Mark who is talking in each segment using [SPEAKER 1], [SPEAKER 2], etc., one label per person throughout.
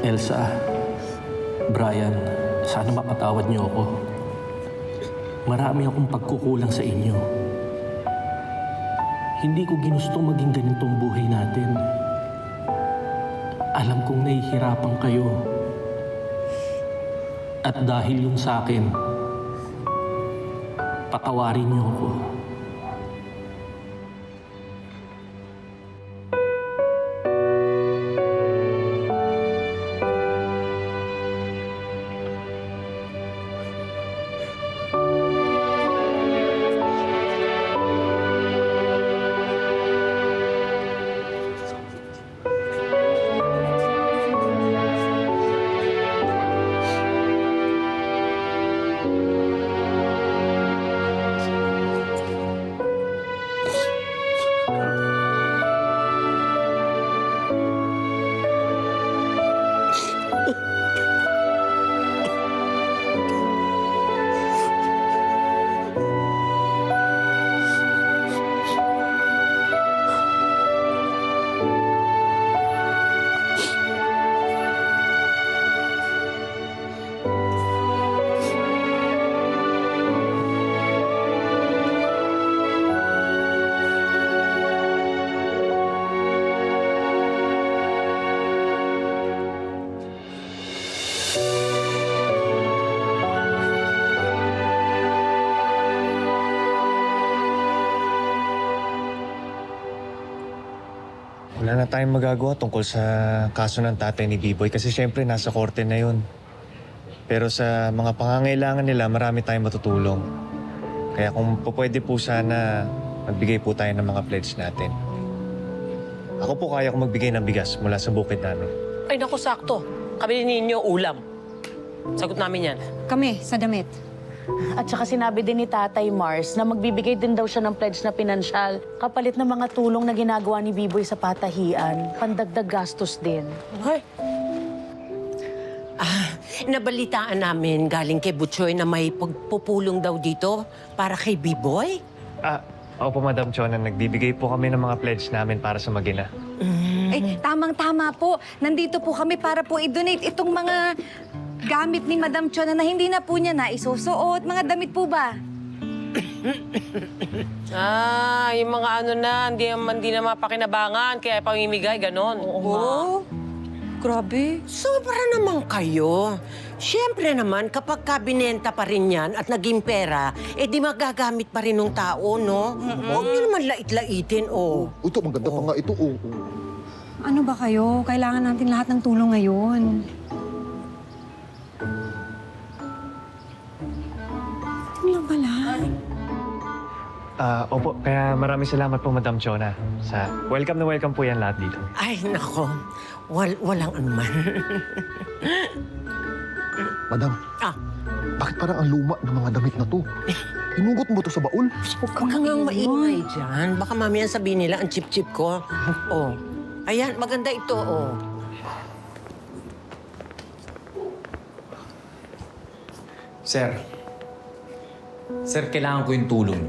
[SPEAKER 1] Elsa, Brian, sana mapatawad niyo ako. Marami akong pagkukulang sa inyo. Hindi ko ginusto maging ganitong buhay natin. Alam kong nahihirapan kayo. At dahil yun sa akin, patawarin niyo ako.
[SPEAKER 2] Wala na tayong magagawa tungkol sa kaso ng tatay ni B-Boy kasi syempre nasa korte na yun. Pero sa mga pangangailangan nila, marami tayong matutulong. Kaya kung pwede po sana, magbigay po tayo ng mga pledge natin. Ako po kaya ko magbigay ng bigas mula sa bukid namin.
[SPEAKER 3] Ay, naku, sakto. Kami ninyo ulam. Sagot namin yan.
[SPEAKER 4] Kami, sa damit.
[SPEAKER 5] At saka sinabi din ni Tatay Mars na magbibigay din daw siya ng pledge na pinansyal kapalit ng mga tulong na ginagawa ni B-Boy sa patahian. Pandagdag gastos din.
[SPEAKER 3] Ay. Nabalitaan namin galing kay Butchoy na may pagpupulong daw dito para kay B-Boy.
[SPEAKER 2] Opo, Madam Chona, nagbibigay po kami ng mga pledge namin para sa mag-ina.
[SPEAKER 4] Eh, tamang-tama po. Nandito po kami para po i-donate itong mga gamit ni Madam Chona na hindi na po niya na isusuot. Mga damit po ba?
[SPEAKER 3] Yung mga ano na, hindi na mapakinabangan, kaya pamimigay, ganon.
[SPEAKER 4] Oo. Grabe.
[SPEAKER 3] Sobra naman kayo. Siyempre naman, kapag kabinenta pa rin yan at naging pera, di magagamit pa rin ng tao, no? Huwag niyo naman lait-laitin, oh.
[SPEAKER 6] Ito, maganda pa nga ito.
[SPEAKER 4] Ano ba kayo? Kailangan natin lahat ng tulong ngayon. Ito lang pala.
[SPEAKER 2] Opo, kaya maraming salamat po, Madam Chona. Welcome na welcome po yan lahat dito.
[SPEAKER 3] Ay, nako. Walang anuman.
[SPEAKER 6] Madam, bakit parang ang luma ng mga damit na to? Hinugot mo to sa baul?
[SPEAKER 3] Huwag kang maingay dyan. Baka mamaya sabihin nila ang chip-chip ko. Oh. Ayan, maganda ito, oh.
[SPEAKER 7] Sir, kailangan ko yung tulong.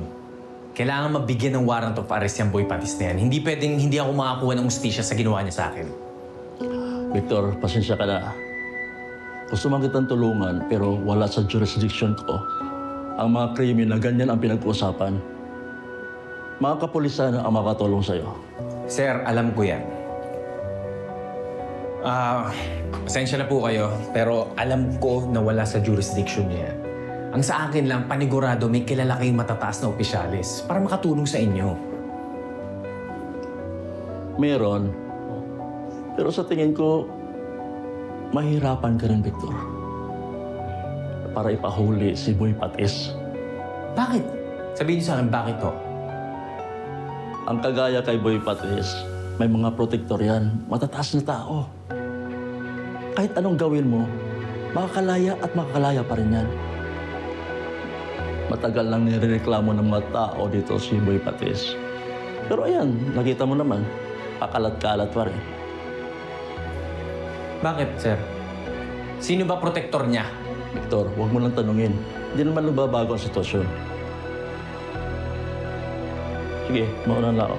[SPEAKER 7] Kailangan mabigyan ng warrant of arrest yung boy patis na yan. Hindi pwedeng hindi ako makakuha ng ustisya sa ginawa niya sa akin.
[SPEAKER 1] Victor, pasensya ka na. Gusto man kitang tulungan pero wala sa jurisdiction ko. Ang mga krimen na ganyan ang pinag-uusapan. Mga kapulisan ang makatulong sa'yo.
[SPEAKER 7] Sir, alam ko yan. Pasensya na po kayo, pero alam ko na wala sa jurisdiction niya. Ang sa akin lang, panigurado may kilala kayong matataas na opisyalis para makatulong sa inyo.
[SPEAKER 1] Meron. Pero sa tingin ko, mahirapan ka rin, Victor. Para ipahuli si Boy Patis.
[SPEAKER 7] Bakit? Sabihin niyo sa akin, bakit to?
[SPEAKER 1] Ang kagaya kay Boy Patis, may mga protektor yan, matataas na tao. Kahit anong gawin mo, makakalaya at makakalaya pa rin yan. Matagal lang nirereklamo ng mga tao dito si Boy Patis. Pero ayan, nakita mo naman, pakalat-kalat pa rin.
[SPEAKER 7] Bakit, sir? Sino ba protektor niya?
[SPEAKER 1] Victor, huwag mo lang tanungin. di naman nagbabago ang sitwasyon. Sige, mauna na ako.